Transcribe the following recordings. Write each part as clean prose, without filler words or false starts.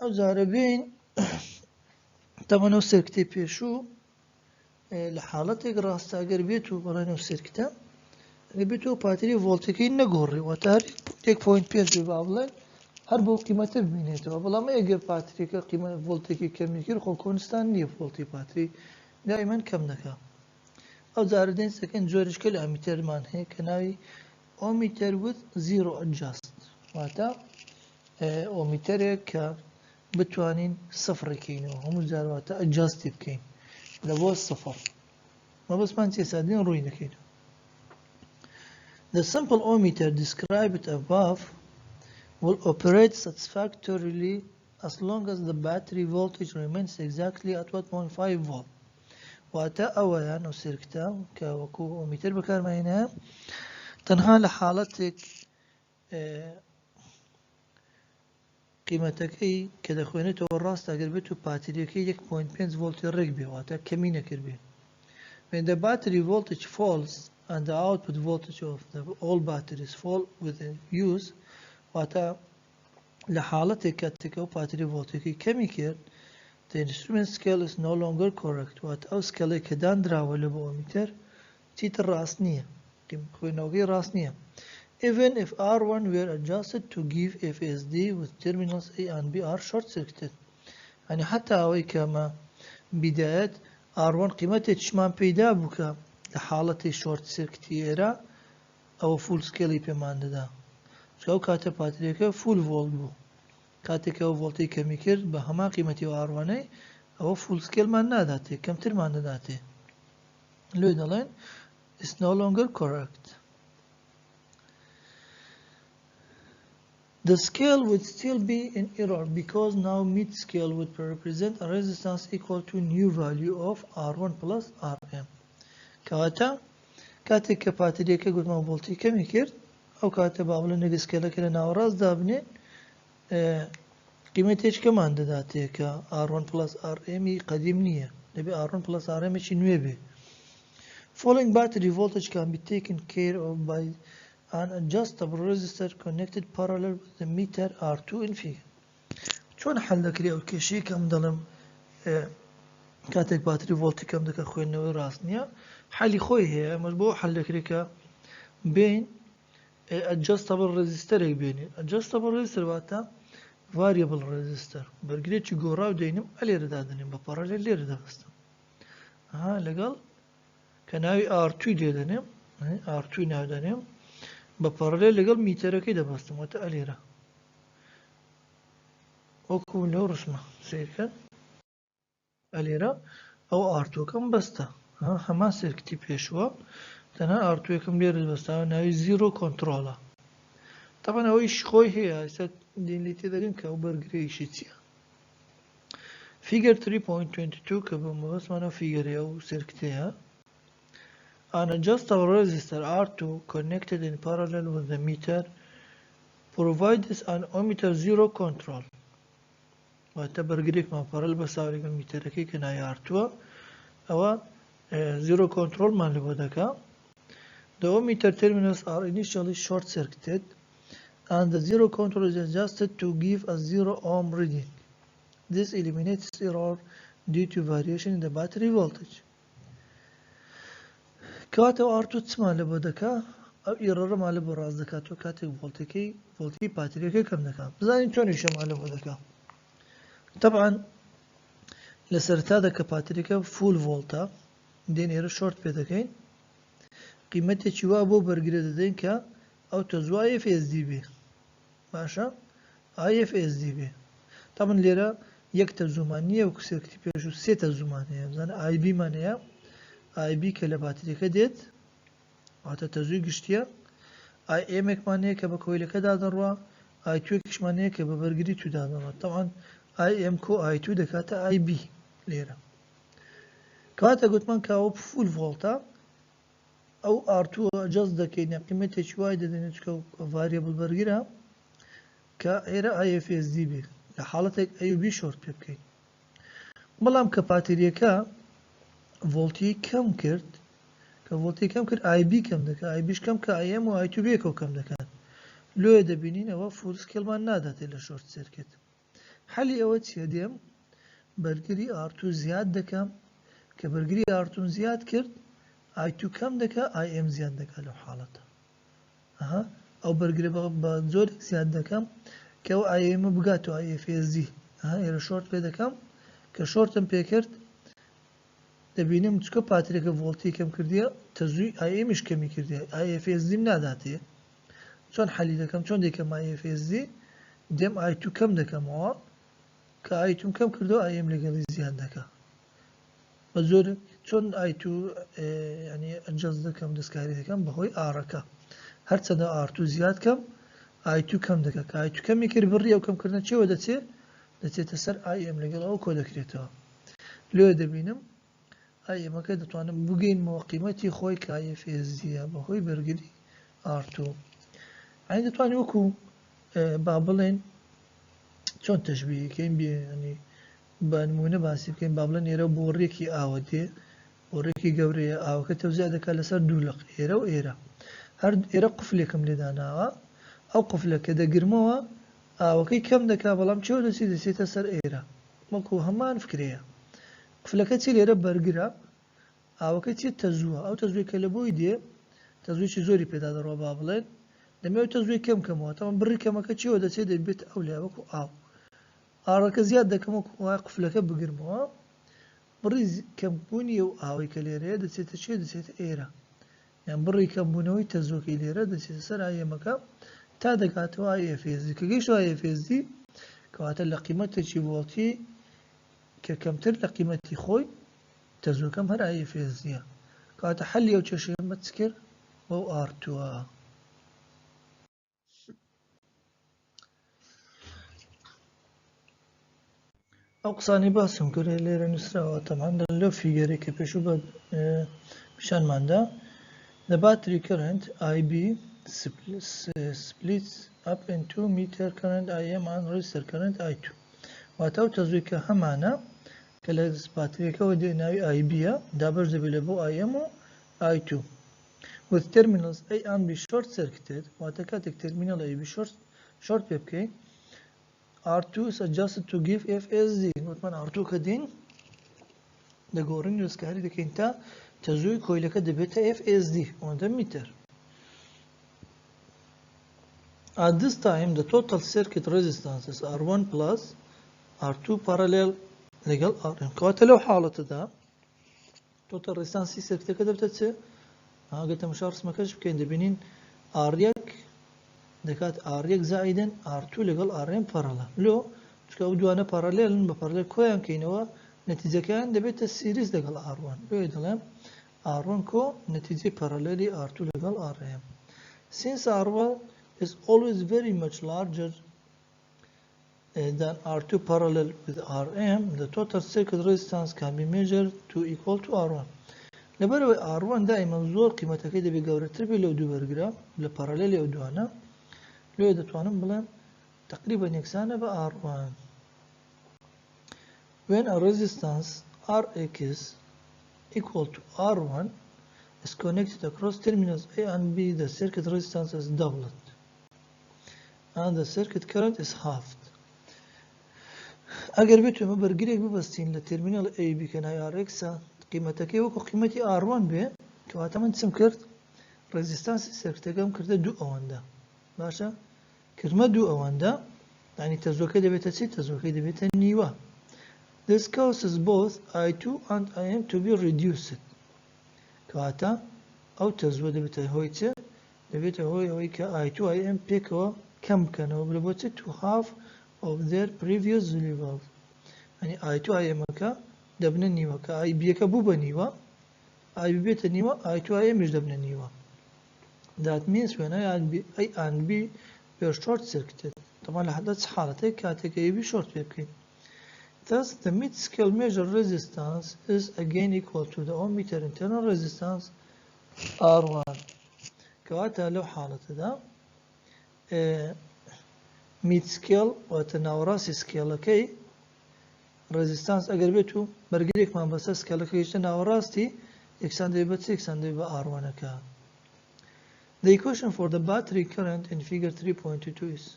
ئەو جارە بین تەمەنەوە سێرکتەی پێشوو لە حاڵەتێک ڕاستاگەر بێت و بەڵێنەوە سێرکتە ئەگەر بێتەوە پاتری ڤۆڵتەکەی نەگۆڕی واتە هەر 1.5 بێ با بڵێن هەر بۆ قیمەتە ببینێتەوە بەڵام ئەگەر پاتریەکە قیمەت ڤۆڵتێکی کەمی کرد خۆ کۆنستان نییە ڤۆڵتی پاتری دائیمەن کەم دەکات. ئەو جارە دێن سەکەند جۆرشکە لە ئەمیتەرمان هەیە کە ناوی ئۆمیتەر with zero adjust واتە ئۆمیتەرێک کە بتوانین سەفڕێکینەوە هەموو جارواتە ئەجاستی بکەین لە بۆ سەفڕ مەبەستمان چێسادین ڕووی دەکەین. The simple ohmmeter described above will operate satisfactorily as long as the battery voltage remains exactly at 1.5 volt. واتە ئەوەیان ئەو سێرکتە کە وەکو ئۆمیتەر بەکارمانهێنە تەنها لە حاڵەتێک قیمەتەکەی کە دەخوێنێتەوە ڕاست ئەگەر بێت و پاتریەکەی 1.5 ڤۆڵتی ڕێک بێ واتە کەمی نەکرد بێ. When the battery voltage falls and the output voltage of all batteries fall with use واتە لە حاڵەتێک کاتێکە و پاتری ڤۆڵتێکی کەمی کرد the instrument scale is no longer correct واتە ئەو سکەڵێک کە دانراوە لە بۆ ئۆمیتەر چیتر ڕاست نییە خوێندنەوەکەی ڕاست نییە. Even if R1 were adjusted to give FSD with terminals A and B are short circuited. يعني حتى ئەوەی کەمە بداية R1 قیمەتێکیشمان پەیدا بووکە لە حاڵەتی شۆرت سێرکتی ئێرە ئەوە فول سکێڵی پێمان دەدا ئەو کاتە پاتریەکە فول ڤۆڵت بوو کاتێکەوە ڤۆڵتی کەمی کرد بە هەما قیمەتی ئاڕوانەی ئەوە فول سکێلمان ناداتێ کەمترمان دەداتێ لێ دەڵێن is no longer correct. The scale would still be in error because now mid scale would represent a resistance equal to new value of R1 plus Rm. کەواتە کاتێک کە پاتریەکە گوتمان ڤۆڵتی کەمی کرد ئەو کاتە با بڵێن نەگە سکێلەکە لە ناوەڕاست دابنێن قیمەتێکمان دەداتێ کە R1 plus Rm قەدیم نییە دەبێ R1 plus Rmێکی نوێ بێ. Falling battery voltage can be taken care of by an adjustable resistor connected parallel with the meter R2 in figure. چۆن حەل دەکرێت ئەو کێشەی کەم دەڵم کاتێک باتری ڤۆڵتی کەم دەکە خوێندنەوەی ڕاست نییە حەلی خۆی هەیە ئەمەش بۆ حەل دەکرێت کە بین adjustable resistorێک بێنێت. adjustable resistor واتە variable resistor بەرگرێکی گۆڕاو دێنم ئەلێرەدا دەنێم بە پەڕەلێل لێرە دەبەستم لەگەڵ کە ناوی R2 دێدەنێم R2 ناودەنێم بە پەڕەلێل لەگەڵ میتەرەکەی دەبەستم واتە ئەلێرە وەکو لەو ڕسمە سیرکە ئەلێرە ئەو ئارتۆکەم بەستە هەمان سێرکتی پێشووە تەنها ئارتوەکەم لێرە بەستاوە ناوی زیرۆ کۆنتڕۆڵە تەبەن ئەوەیش خۆی هەیە ئێستا دێنلی تێدەگەن کە ئەو بەرگرەیشی چییە. Figure 3.22 کە بە مەبەستمانە فیگەرەیە و سێرکتەیە An adjustable resistor R2 connected in parallel with the meter provides an ohmmeter zero control. واتە بەرگرێکمان پەڕەل بەساوە لەگەڵ میتەرەکەی کە ناوی R2ە ئەوە zero controlمان لە بۆ دەکا. The ohmmeter terminals are initially short circuited and the zero control is adjusted to give a 0 ohm reading. This eliminates error due to variation in the battery voltage. کاتە R2 چمان لە بۆ دەکا ئەو ئێرەڕەمان لە بۆ ڕاست دەکاتەوە کاتێک ڤۆڵتی پاتریەکەی کەم دەکات. بزانین چۆنیشەمان لە بۆ دەکا. طبعا لە سەرەتا دەکە پاتریەکە فول ڤۆڵتە دێن ئێرە شۆرت پێ دەکەین قیمەتێکی وا بۆ بەرگرە دەدەین کە ئەو تەزوو FSD بێ باشە FSD بێ طبعا لێرە یەک تەزوومان نییە وەکو سێرکتی پێش و سێ تەزوومان هەیە بزانە IB مان هەیە IB کە لە باتریەکە دێت واتە تەزووی گشتیە IMێکمان هەیە کە بە کۆیلەکە دادەڕوە I2ێکیشمان هەیە کە بە بەرگری تو دادەڕوە طبعا IM کۆ I2 دەکاتە IB لێرە کاتە گوتمان کە ئەو فول ڤۆڵتە ئەو R2 ئەجەست دەکەین قیمەتێکی وای دەدەنێت کە ڤاریەبڵ بەرگرە کە ئێرە FSD بێ لە حاڵەتێک AUB شۆرت پێ بکەین بەڵام کە پاتریەکە ڤۆڵتی کەم کرد کە ڤۆڵتی کەم کرد IB کەم دەکات IBش کەم کە IM و I2 بێکەوە کەم دەکات لێ دەبینین ئەوە فول سکێلمان ناداتێت لە شۆرت سێرکێت حەلی ئەوە چیە دێم بەرگری R2 زیاد دەکەم کە بەرگری R2 زیاد کرد I2 کەم دەکە IM زیاد دەکە لەو حاڵەتە ئەو بەرگرە بە زۆر زیاد دەکەم کە ئەو IM بگاتەوە IFSD ئێرە شۆرت پێ دەکەم کە شۆرتم پێ کرد دەبینم چکە پاترێکە ڤۆڵتی کەم کردیە تەزووی IMش کەمی کردیە IFSD ناداتێ چۆن حەلی دەکەم چۆن دەکەم IFSD دێم I2 کەم دەکەمەوە کە I2 کەم کردەوە IM لەگەڵی زیاد دەکە بە زۆر چۆن I2 ینی ئەنجاز دەکەم دەستکاری دەکەم بەهۆی ئارەکە هەرچەندە R2 زیاد کەم I2 کەم دەکە کە I2 کەمی کرد بڕی ئەو کەمکردنە چێوە دەچێتە سەر IM لەگەڵ ئەو کۆ دەکرێتەوە لێ دەبینم IMەکە دەتوانم بگەینمەوە قیمەتی خۆی کە IFSDە بەهۆی بەرگری R2 ئەین دەتوانین وەکو با بڵێن چۆن تەشبیهەکەین ینی بە نمونە باسی بکەین با بڵێن ئێرە بۆڕێکی ئاوە دێ بۆڕێکی گەورەیە ئاوەکە تەوزیع دەکات لەسەر دوو لەق ئێرە و ئێرە هەر ئێرە قفلێکم لێداناوە ئەو قفلەکە دەگرمەوە ئاوەکەی کەم دەکا بەڵام چێوە دەچێتە سەر ئێرە وەکو هەمان فکرەیە قفلەکە چی لێرە بەرگرە ئاوەکە چێت تەزووە ئەو تەزوویکە لە بۆی دێ تەزوویی زۆری پێدا دەڕۆ با بڵێن دەمەوێت تەزووی کەم کەمەوە تەمە بڕی کەمەکە چێوە دەچێت دەبێت ئەو لای وەکو ئاو ئاڕەکە زیاد دەکەم وەکو وای قفلەکە بگرمەوە بڕی کەمبوونی و ئاوی کە لێرەیە دەچێتە چێ دەچێتە ئێرە یان بڕی کەمبوونەوەی تەزووەکەی لێرە دەچێتە سەر ئایەمەکە تا دەگاتەوە IFSD کە گەیشتە IFSD کەواتە لە قیمەتێکی ڤۆڵتی کە کەمتر لە قیمەتی خۆی تەزووەکەم هەر IFSDە کەواتە حەلی ئەو کێشەیە بە چ کرد بەو R2ە ئەو قسانی باسم کرد لێرە نووسراوە تەمان لەو فیگەرێک کە پێشوو بە پیشانماندا the battery current IB splits up into meter current IM and resistor current I2 واتە ئەو تەزوویکە هەمانە کە لە باتریەکەەوە دێناوی IBە دابەش دەبێت لە بۆ IM و I2 with terminals A and B short circuited واتە کاتێک terminal AB short پێ بکەین R2 is adjusted to give FSD وتمان R2 کە دێن دەگۆڕین دەستکاری دەکەین تا تەزووی کۆیلەکە دەبێتە FSD وەندە میتر At this time the total circuit resistance is R1 plus R2 parallel لەگەڵ RM کەواتە لەو حاڵەتەدا total resistance سێرکتەکە دەبێتە چێ ئاگەتە مشار ڕسمەکەش بکەین دەبینین R1 دەکات R1 زائیدەن R2 لەگەڵ RM پەرەڵە لۆ چکە ئەو دوانە پەرەلێلن بە پەرەلێل کۆیان کەینەوە نەتیجەکەیان دەبێتە سیریز لەگەڵ R1 لێ دەڵێم R1 کۆ نەتیجەی پەرەلێلی R2 لەگەڵ RM since R1 is always very much larger than R2 parallel with RM the total circuit resistance can be measured to equal to R1 لەبەرەوەی R1 دائما زۆر قیمەتەکەی دەبێت گەورەتر بێت لەو دوو بەرگرە لە پەرەلێلی ئەو دوانە لێ دەتوانم بڵێم تقریبا یەکسانە بە R1 when a resistance Rx equal to R1 is connected across terminals A and B the circuit resistance is doubled and the circuit current is halved ئەگەر بێتمە بەرگرێک ببەستین لە ترمینال AB کە ناوی Rx قیمەتەکەی وەکو قیمەتی R1 بێ کەواتە من چم کرد ڕێزیستانسی سێرکتەکەم کردە دوو ئەوەندە باشە کردمە دوو ئەوەندە یعنی تەزووەکە دەبێتە چی تەزووەکەی دەبێتە نیوە this causes both I2 and IM to be reduced کەواتە ئەو تەزووە دەبێتە هۆی چێ دەبێتە هۆی ئەوەی کە I2 IM پێکەوە کەم بکەنەوە لە بۆ چ to half of their previous levels ینی I2 IMەکە دەبنە نیوە کە IBەکە بوو بە نیوە IB بێتە نیوە I2 IMش دەبنە نیوە that means when A and B were short circuited طبعا لە حدە حالەتێک کاتێک AB short پێ بکەین thus the mid-scale measured resistance is again equal to the ohmmeter internal resistance R1 کەواتە لەو حالەتەدا mid-scale واتە ناوەڕاستی سکێڵەکەی resistance ئەگەر بێت و بەرگرێکمان بەسەر سکێڵەکە هێشتا ناوەڕاستی یەکسان دەبێت بە چ یەکسان دەبێت بە R1ەکە The equation for the battery current in figure 3.22 is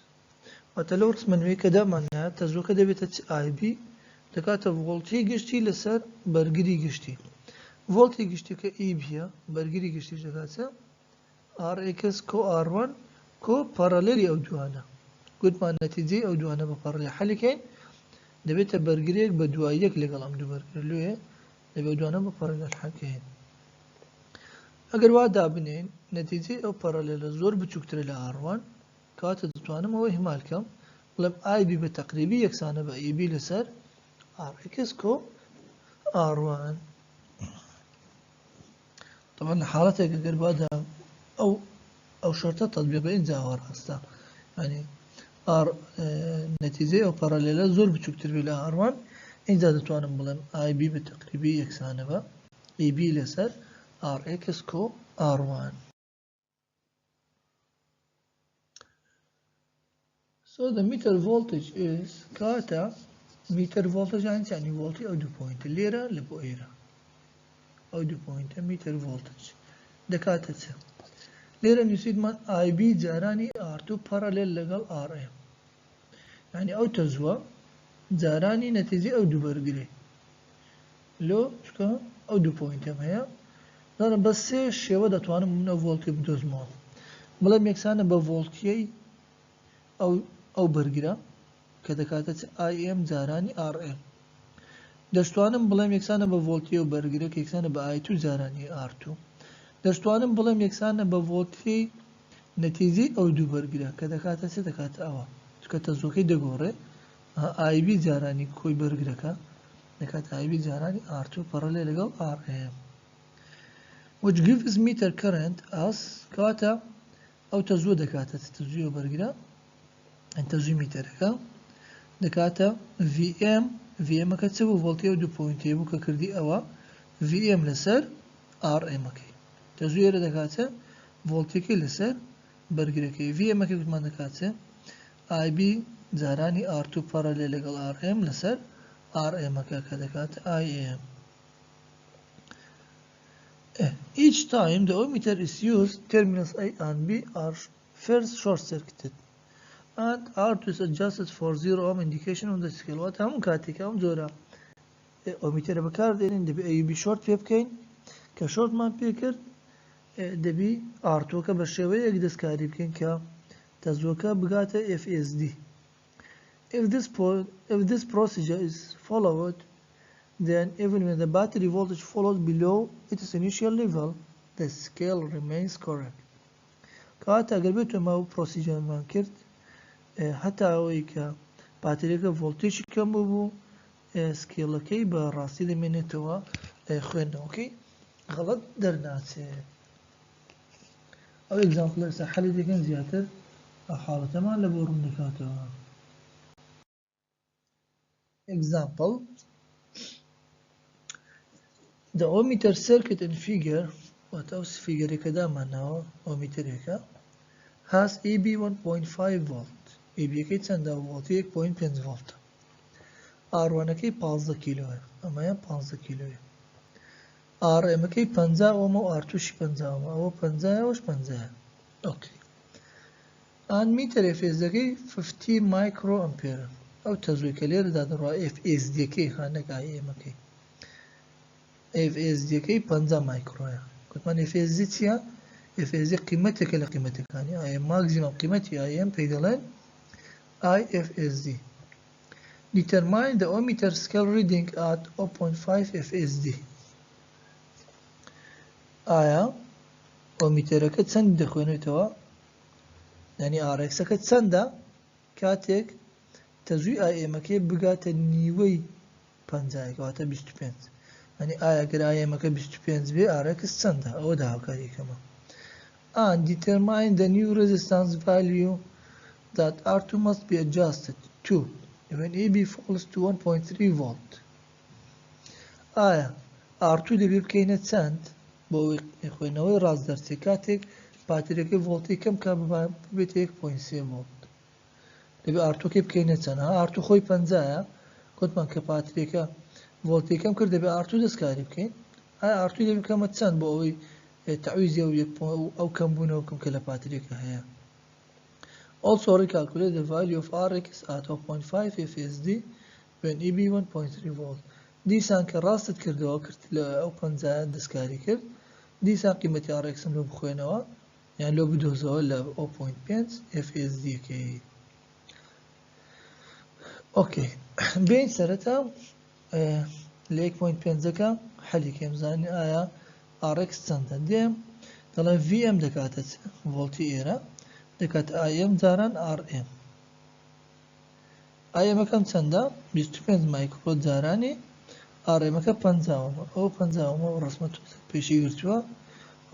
وتلو رسم نويكا دائما تزوكا دبيت اي بي دكاتا فولتي قشتي لسر برقري قشتي فولتي قشتي كاي بي برقري قشتي دكاتا ار اكس كو ار 1 كو باراليلي او دوانا قلت ما النتيجة او دوانا بباراليل حالكين دبيت برقريك بدوايك لقل ام دو برقري دبي دوانا بباراليل حالكين اگر وادا بنين نتيجة او باراليل زور بچوكتر ل R1 كاتا دتوانم هو اهمال كم بلب اي بي بتقريبي يكسانه باي بي لسر ار اكس كو R1 طبعا حالتك اگر وادا او شرطة تطبيق بإنزا وراستا يعني ار نتيجة او باراليل زور بچوكتر ل R1 إنزا دتوانم بلب اي بي بتقريبي يكسانه با اي بي لسر ار اكس كو R1. So the meter voltage is كاتا meter voltage يعني voltage أو دو point ليرة لبويرة أو دو point meter voltage دكاتا ليرة نسيد من I B زاراني R2 parallel لقل RM يعني أو تزوى زاراني نتيجة أو دو برقري لو شكا أو دو point هيا أنا بس الشيء دتوانم من voltage بدوز مال بلا ميكسانا بvoltage أو برقرة كدكاتة IM زاراني RM دەشتوانم بڵێم یەکسانە بە ڤۆڵتی و بەرگرێک یەکسانە بە I2 زارانی R2 دەشتوانم بڵێم یەکسانە بە ڤۆڵتی نەتیجەی ئەو دوو بەرگرە کە دەکاتە چ دەکاتە ئەوە چکە تەزۆکەی دەگۆڕێ IB زارانی کۆی بەرگرەکە دەکاتە IB زارانی R2 پەڕەلێ لەگەڵ RM which gives meter current as کاتە ئەو تەزوە دەکاتە تەزوی و بەرگرە تەزوی میتەرەکە دەکاتە VM VM که چه بو ولتی و دو پوینتی بو که کردی اوا VM لسر RM که تزویر دکاته ولتی که لسر برگره که VM که کدوم دکاته IB زارانی R2 parallel لگل RM لسر RM که دکاته IM. Each time the ohmmeter is used, terminals A and B are first short circuited. And R2 is adjusted for 0 ohm indication on the scale. What هم كاتي كم زورا ohmmeter بكار دين دبي أي بي short في بكين كshort ما بيكر دبي R2 كبرشوي يقدس كاري بكين ك تزوكا بقاته FSD. If this procedure is followed, then even when the battery voltage falls below its initial level, the scale remains correct. كاتا قربتو ما procedure ما كرت حتى اويكا باتريكا فولتيج كم بو سكيلكي براسي دمينتوا خوينا اوكي غلط درنات او اكزامبل هسه حل ديكن زياتر حالته ما لبورم نكاتو example the ohmmeter circuit in figure what else figure كذا معناه ohmmeter has EB 1.5 volt EB كي تسنده فولت 1.5 فولت R1 كي 15 كيلو اما 15 كيلو RM كي 50 اوم و R2 شي 50 اوم او 50 وش 50 اوكي and meter FS كي 50 مايكرو امبير او تزوي كلير داد رو FS دي كي هانك IM كي FS دي كي 50 مايكرو كنت من FS دي تيا FS قيمتك لقيمتك يعني IM ماكسيمم قيمتي IM بيدلين IFSD. Determine the ohmmeter scale reading at 0.5 FSD. آیا ohmmeter که چند دخوینه توا يعني RX که چنده کاتک تزوی IM که بگات نیوی 50 که 25 يعني آیا که IM که 25 بی RX چنده او ده کاری کما and determine the new resistance value that R2 must be adjusted to when EB falls to 1.3 volt. R2 دبي بكينة سنت بو إخوانوي راز درسي كاتك باتريك فولتي كم كم بيت 1.3 فولت دبي R2 كيف بكينة سنت R2 خوي 50 كنت من كباتريك فولتي كم كرد دبي R2 دسكاري بكين R2 دبي كم سنت بو تعويزي أو كم بونه وكم كلا باتريك هيا Also recalculate the value of Rx at 0.5 FSD when EB 1.3 volt. دیسان کە ڕاستت کردەوە کرد لە ئەو 50 دەستکاری کرد دیسان قیمەتی Rx لۆ بخوێنەوە یان لۆ بدۆزەوە لە 0.5 FSD کەی. اوكي بين سەرەتا لە 1.5ەکە حەلیکەم زانانی ئایا Rx چەندە دێم دەڵێن VM دەکاتە ڤۆڵتی ئێرە دەکات IM جاران RM IMەکەم چەندە 25 مایکرۆ جارانی RM ئەکە 50 ئەو 50 ڕسمەت پێشی گرتووە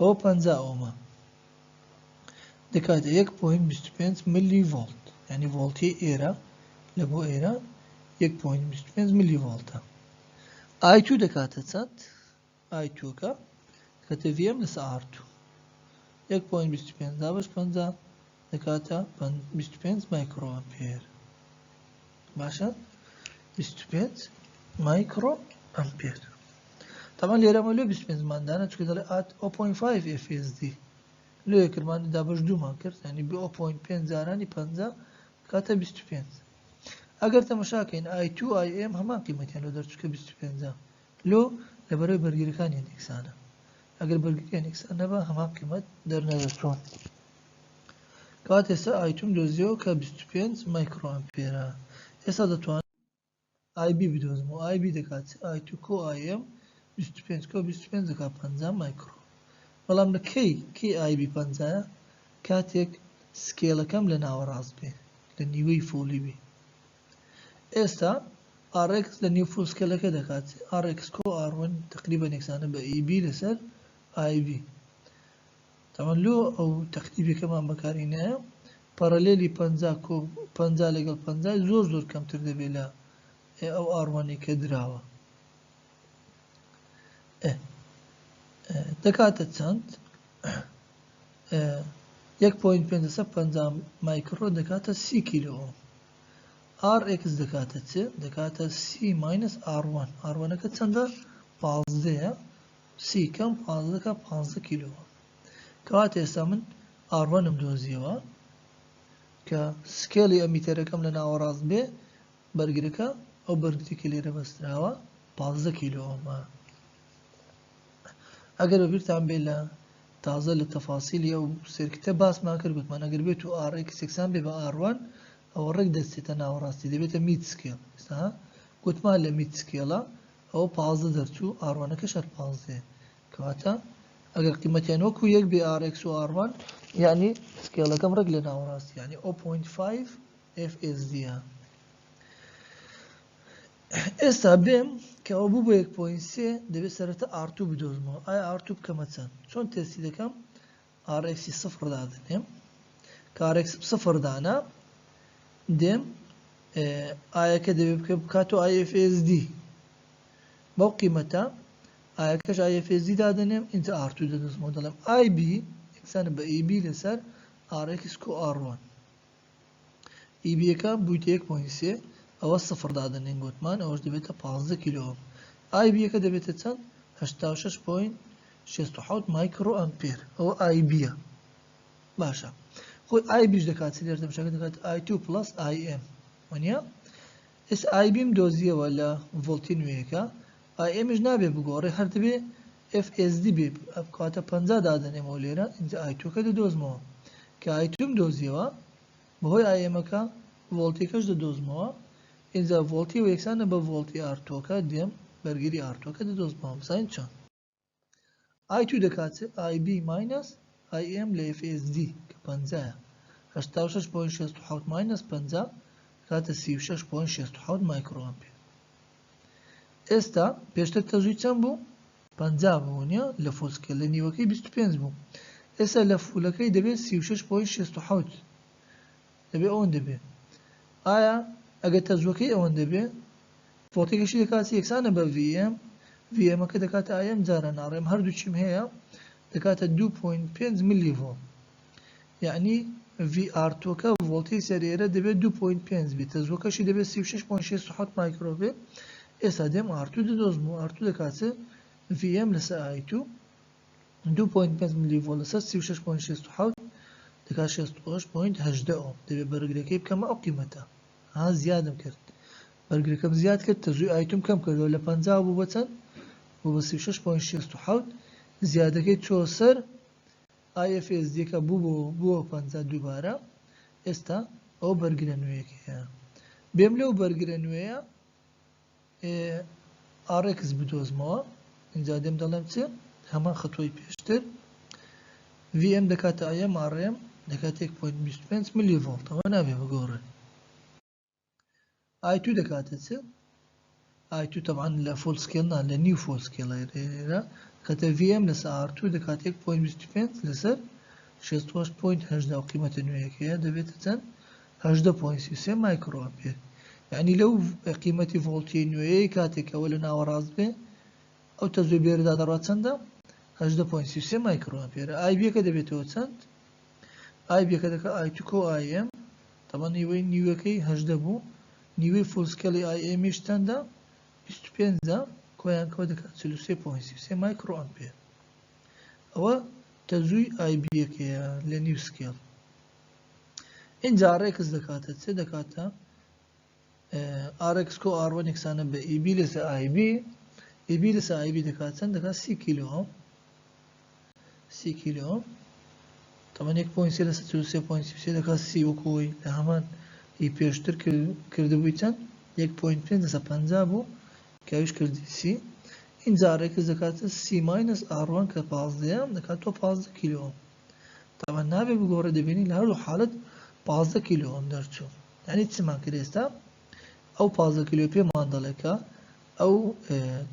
ئەو 50 دەکاتە 1.25 ملی ڤۆڵت یعنی ڤۆڵتی ئێرە لە بۆ ئێرە 1.25 ملی ڤۆڵتە. I2 دەکاتە چەند I2 کە دەکاتە VM لەسەر R2 1.25 دابش 50 دەکاتە 25 مایکرۆ ئەمپێر باشە 25 مایکرۆ ئەمپێر. طبعا لێرەمە لێ 25 ماندانە چکە دەڵێ at 0.5 FSD لێ کردمان دابش دوومان کرد ینی 0.5 جارانی 50 کاتە 25 ئەگەر تەماشاکەین I2 IM هەمان قیمەتیان لۆ دەرچووکە 25 لۆ لەبەرەوەی بەرگریەکانیان یەکسانە ئەگەر بەرگریەکان یەکسان نەبە هەمان قیمەت دەرنەدەچۆن کات ئێستا I2 دۆزیەوە کە 25 مایکرۆ ئەمپێرە. ئێستا دەتوانم IB بدۆزمەوە IB دەکات I2 کۆ IM 25 کۆ 25 دەکات 50 مایکرۆ بەڵام لە کەی IB 50 کاتێک سکێلەکەم لە ناوەڕاست بێ لە نیوەی فۆلی بێ. ئێستا Rx لە نیو فول سکێلەکە دەکات Rx کۆ R1 تقریبا یەکسانە بە EB لەسەر IB. طبعا لۆ ئەو تەقریبەکەمان بەکارهێنایە پەرەلێلی 50 کۆ 50 لەگەڵ 50 زۆر کەمتر دەبێت لە ئەو R1 کە دراوە. دەکاتە چەند 1.5 مایکرۆ دەکاتە 30 کیلۆ ئۆم. Rx دەکاتە چ دەکاتە C minus R1 R1ەکە چەندە 15 C کەم 15 15 کیلۆ ئۆم. کەواتە ئێستا من R1م دۆزیەوە کە سکێلی ئەمیتەرەکەم لە ناوەڕاست بێ بەرگرەکە ئەو بەرگێکی لێرە بەستراوە 15 کیلۆ ئۆمە. ئەگەر بەبیرتان بێ لە تازە لە تەفاسیلی ئەو سێرکتە باسمان کرد گوتمان ئەگەر بێت و Rx یەکسان بێ بە R1 ئەوە ڕێک دەستێتە ناوەڕاستی دەبێتە میت سکێل. ئێستا گوتمان لە میت سکێڵە ئەوە 15 دەرچوو R1ەکە شەر 15 کەواتە ئەگەر قیمەتیان وەکو یەک بێ Rx و R1 یعنی سکێڵەکەم ڕێک لە ناوەڕاستی یعنی 0.5 FSD. ئێستا بێم کە ئەو بوو بە 1.3 دەبێت سەرەتا R2 بدۆزمەوە ئایا R2 بکەمە چەند چۆن تێستی دەکەم Rx 0 دادنێم کە Rx 0 دانا دێم ئایەکە دەبێت بکاتۆ IFSD بەو قیمەتە ئایەکەش IFSD دادنێم اینجا R2 دەدۆزمەوە دەڵێم IB یەکسانە بە EB لەسەر Rx کۆ R1 EB یەکە بوویتە 1.3 ئەوە 0 دادنێن گوتمان ئەوەش دەبێتە 15 کیلۆ ئۆم. IB یەکە دەبێتە چەند 86.67 مایکرۆ ئەمپێر ئەوە IB-ە باشە خۆی IBش دەکات لێر دەمشەکە دەکات I2 plus IM وانە ئێستا IBم دۆزیەوە لە ڤۆڵتی نوێیەکە IMش نابێ بگۆڕێ هەر دەبێ FSD بێ کاتە 50 دادنێمەوە لێرە اینجا I2کە دەدۆزمەوە کە I2m دۆزیەوە بەهۆی IMەکە ڤۆڵتێکەش دەدۆزمەوە اینجا ڤۆڵتی و یەکسانە بە ڤۆڵتی R2کە دێم بەرگری R2کە دەدۆزمەوە بزانین چۆن I2 دەکات IB minus IM لە FSD کە 50 86.67 minus 50 کاتە 36.67 مایکرۆ ئەمپێر. ئێستا پێشتر تەزوی چەند بوو 50 بوونیە لە فۆسکێل لە نیوەکەی 25 بوو ئێستا لە فولەکەی دەبێت 36.67 دەبێت ئەوەن دەبێت ئایا ئەگەر تەزوەکەی ئەوەن دەبێت فۆڵتێکەشی دەکاتی یەکسانە بە VMەکە دەکاتە IM جارە ناڕێم هەردووچیم هەیە دەکاتە 2.5 ملی ڤۆڵت یعنی VR2کە ڤۆڵتی سەرێرە دەبێت 2.5 بێت تەزوەکەشی دەبێت 36.67 مایکرۆ بێت. ئێستا دێم R2 دەدۆزمەوە R2 دەکاتە VM لەسەر I2 2.5 ملی ڤۆڵت لەسەر 36.67 دەکات 68.8 ئۆم دەبێت بەرگەکەی بکەمە ئەو قیمەتە ها زیادم کرد بەرگەکەم زیاد کرد تەزووی ئایتوم کەم کردەوە لە 50 بوو بە چەند بوو بە 36.67 زیادەکەی چۆ سەر IFS دیکە بووە 50 دووبارە ئێستا ئەو بەرگرە نوێیەکەیە بێم لەو بەرگرە نوێیە RX بدۆزمەوە اینجا دێم دەڵێم چ هەمان خەتۆی پێشتر VM دەکاتە IM RM دەکات 1.25 ملی ڤۆڵت ئەوە نابێ بگۆڕێ I2 دەکاتە چ I2 طبعا لە فول سکێل نا لە نیو فول سکێڵێرە کەتە VM لەسەر R2 دەکات 1.25 لەسەر 68.8 ئەو قیمەتە نوێیەکەیە دەبێتە چەند 18.33 مایکرۆئەمپێر یعنی لەو قیمەتی ڤۆڵتی نوێیەی کاتێک ئەوە لە ناوەڕاست بێ ئەو تەزوی بێرەدا دەڕات چەندە 18.33 مایکرۆئەمپێرە IB کە دەبێتەوە چەند IB کە دەکات I2 کۆ IM طبعا نیوەی نیوەکەی 18 بوو نیوەی فول سکێڵی IMش چەندە 25 کۆیان کۆ دەکات 43.33 مایکرۆئەمپێر ئەوە تەزووی IB یەکەیە لە نیو سکێڵ اینجا RX دەکاتە چ دەکاتە RX کۆ R1 یەکسانە بە EB لەسەر IB EB لەسەر IB دەکات چەند دەکات 30 کیلۆ ئۆم 30 کیلۆ ئۆم طبعا 1.3 لەسەر 43.33 دەکات 30 وەکۆی لە هەمان پێشتر کردبووی چەند 1.5 لەسەر 50 بوو کاویش کردی 30 اینجا RX دەکاتە 30 ماینەس R1 کە 15 دەکات تۆ 15 کیلۆ ئۆم طبعا نابێ بگۆڕێ دەبینی لە هەردوو حالەت 15 کیلۆ ئۆم دەرچوو یعنی چمان کرد ئێستا ئەو 15 کیلۆ پێمان دەڵێکە ئەو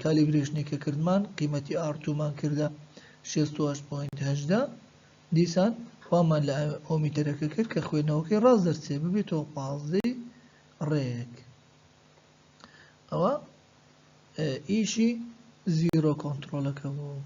کالیبرێشنی کە کردمان قیمەتی R2 مان کردە 68.8 دیسان خوامان لە ئۆمیتەرەکە کرد کە خوێنەوەکەی ڕاست دەرچێ ببێتەوە 15 ڕێک ئەوە ئیشی زیرۆ کۆنتڕۆلەکە بوو